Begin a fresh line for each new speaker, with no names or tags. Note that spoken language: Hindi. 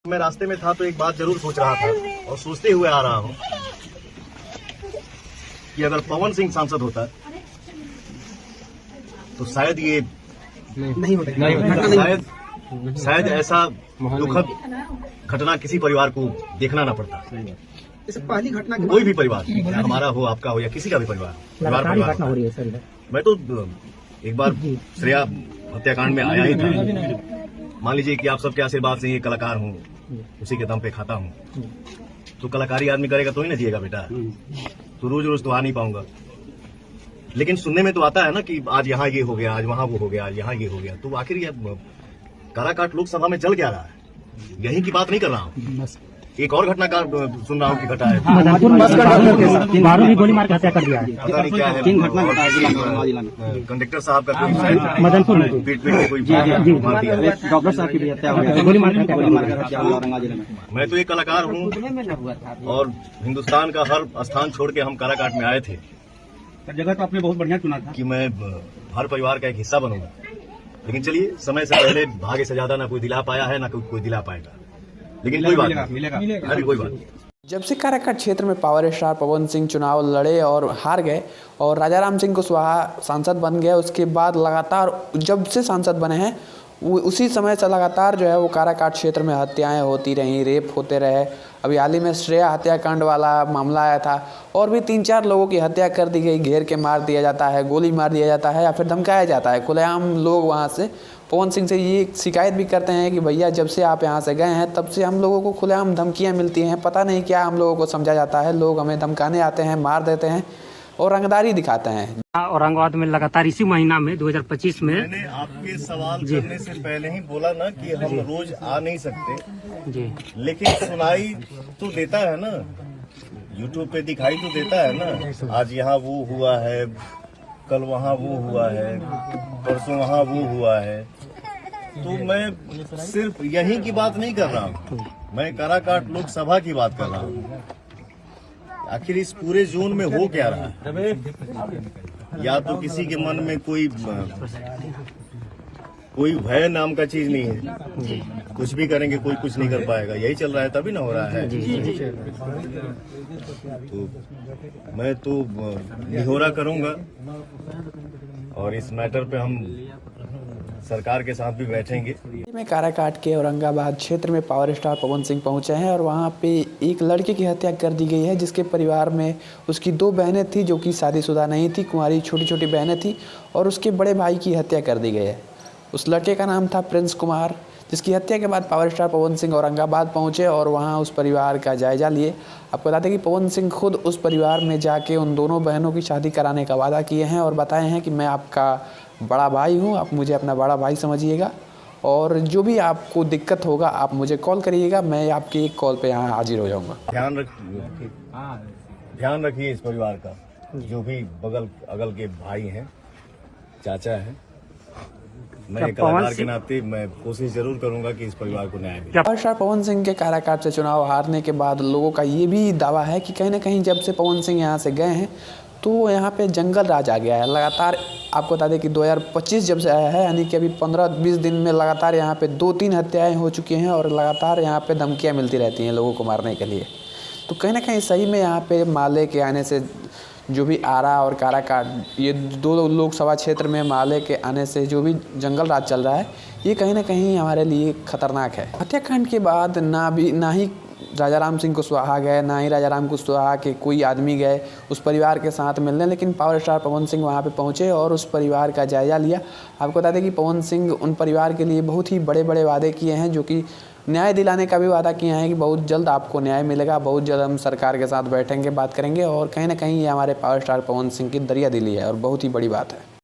मैं रास्ते में था तो एक बात जरूर सोच रहा था और सोचते हुए आ रहा हूँ कि अगर पवन सिंह सांसद होता तो शायद ये नहीं होता, शायद ऐसा दुखद घटना किसी परिवार को देखना ना पड़ता।
पहली घटना
कोई भी परिवार, हमारा हो, आपका हो या किसी का भी परिवार
हो रही है सर।
मैं तो एक बार श्रेया हत्याकांड में आया ही था। मान लीजिए कि आप सबके आशीर्वाद से ये कलाकार हूँ, उसी के दम पे खाता हूँ, तो कलाकारी आदमी करेगा तो ही ना जिएगा बेटा। तो रोज रोज तो आ नहीं पाऊंगा, लेकिन सुनने में तो आता है ना कि आज यहाँ ये हो गया, आज वहाँ वो हो गया, आज यहाँ ये हो गया। तो आखिर ये काराकाट लोकसभा में चल क्या रहा है, यही की बात नहीं कर रहा हूँ। एक और घटना का सुन रहा हूँ कि घटा है,
गोली मार के हत्या कर दिया है।
पता नहीं क्या है।
3 घटना घटा है
कंडक्टर साहब का कोई
मदनपुर में
पीट पीट के कोई मार दिया।
डॉक्टर साहब की भी हत्या हुई है, गोली मार के हत्या हुई औरंगाबाद जिले में।
मैं तो एक कलाकार हूँ और हिंदुस्तान का हर स्थान छोड़ के हम काराकाट में आए थे।
जगह तो आपने बहुत बढ़िया चुना था
कि मैं हर परिवार का एक हिस्सा बनूंगा, लेकिन चलिए समय से पहले भाग्य से ज्यादा ना कोई दिला पाया है ना कोई दिला पाएगा, लेकिन कोई बात नहीं,
मिलेगा।
अरे कोई बात नहीं।
जब से काराकाट क्षेत्र में पावर स्टार पवन सिंह चुनाव लड़े और हार गए और राजाराम सिंह कुशवाहा सांसद बन गए, उसके बाद लगातार जब से सांसद बने हैं उसी समय से लगातार जो है वो काराकाट क्षेत्र में हत्याएं होती रहीं, रेप होते रहे। अभी हाल ही में श्रेया हत्याकांड वाला मामला आया था और भी 3-4 लोगों की हत्या कर दी गई, घेर के मार दिया जाता है, गोली मार दिया जाता है या फिर धमकाया जाता है खुलेआम। लोग वहाँ से पवन सिंह से ये शिकायत भी करते हैं कि भैया जब से आप यहाँ से गए हैं तब से हम लोगों को खुलेआम धमकियाँ मिलती हैं, पता नहीं क्या हम लोगों को समझा जाता है, लोग हमें धमकाने आते हैं, मार देते हैं और रंगदारी दिखाते हैं।
औरंगाबाद में लगातार इसी महीना में 2025 में
मैंने आपके सवाल करने से पहले ही बोला ना कि हम रोज आ नहीं सकते
जी,
लेकिन सुनाई तो देता है ना, यूट्यूब पे दिखाई तो देता है ना। आज यहाँ वो हुआ है, कल वहाँ वो हुआ है, परसों वहाँ वो हुआ है। तो मैं सिर्फ यही की बात नहीं कर रहा हूँ, मैं काराकाट लोकसभा की बात कर रहा हूँ। आखिर इस पूरे जोन में हो क्या रहा है? या तो किसी के मन में कोई भय नाम का चीज नहीं है, कुछ भी करेंगे कोई कुछ नहीं कर पाएगा, यही चल रहा है तभी ना हो रहा है। तो मैं तो निहोरा करूंगा और इस मैटर पे हम सरकार के साथ भी बैठेंगे।
में काराकाट के औरंगाबाद क्षेत्र में पावर स्टार पवन सिंह पहुंचे हैं और वहां पे एक लड़के की हत्या कर दी गई है, जिसके परिवार में उसकी 2 बहनें थी जो कि शादीशुदा नहीं थी, कुंवारी छोटी छोटी बहनें थी और उसके बड़े भाई की हत्या कर दी गई है। उस लड़के का नाम था प्रिंस कुमार, जिसकी हत्या के बाद पावर स्टार पवन सिंह औरंगाबाद पहुंचे और वहां उस परिवार का जायजा लिए। आपको बता दें कि पवन सिंह खुद उस परिवार में जाके उन दोनों बहनों की शादी कराने का वादा किए हैं और बताए हैं कि मैं आपका बड़ा भाई हूं, आप मुझे अपना बड़ा भाई समझिएगा और जो भी आपको दिक्कत होगा आप मुझे कॉल करिएगा, मैं आपके एक कॉल पे यहाँ हाजिर हो जाऊँगा।
ध्यान रखिए इस परिवार का, जो भी बगल अगल के भाई हैं, चाचा हैं। मैं एक कलाकार के नाते मैं कोशिश जरूर करूंगा कि इस परिवार को न्याय मिले।
पावर स्टार पवन सिंह के काराकाट से चुनाव हारने के बाद लोगों का ये भी दावा है कि कहीं ना कहीं जब से पवन सिंह यहाँ से गए हैं तो यहाँ पे जंगल राज आ गया है। लगातार आपको बता दें कि 2025 जब से आया है, यानी कि अभी 15-20 दिन में लगातार यहाँ पे 2-3 हत्याएं हो चुकी हैं और लगातार यहाँ पे धमकियाँ मिलती रहती हैं लोगों को मारने के लिए। तो कहीं ना कहीं सही में यहाँ पे माले के आने से जो भी आरा और काराकाट, ये 2 लोकसभा क्षेत्र में माले के आने से जो भी जंगल राज चल रहा है, ये कहीं ना कहीं हमारे लिए खतरनाक है। हत्याकांड के बाद ना ही राजाराम सिंह कुशवाहा गए, ना ही राजाराम कुशवाहा के कोई आदमी गए उस परिवार के साथ मिलने, लेकिन पावर स्टार पवन सिंह वहाँ पे पहुँचे और उस परिवार का जायजा लिया। आपको बता दें कि पवन सिंह उन परिवार के लिए बहुत ही बड़े बड़े वादे किए हैं, जो कि न्याय दिलाने का भी वादा किए हैं कि बहुत जल्द आपको न्याय मिलेगा, बहुत जल्द हम सरकार के साथ बैठेंगे, बात करेंगे। और कहीं ना कहीं ये हमारे पावर स्टार पवन सिंह की दरिया दिली है और बहुत ही बड़ी बात है।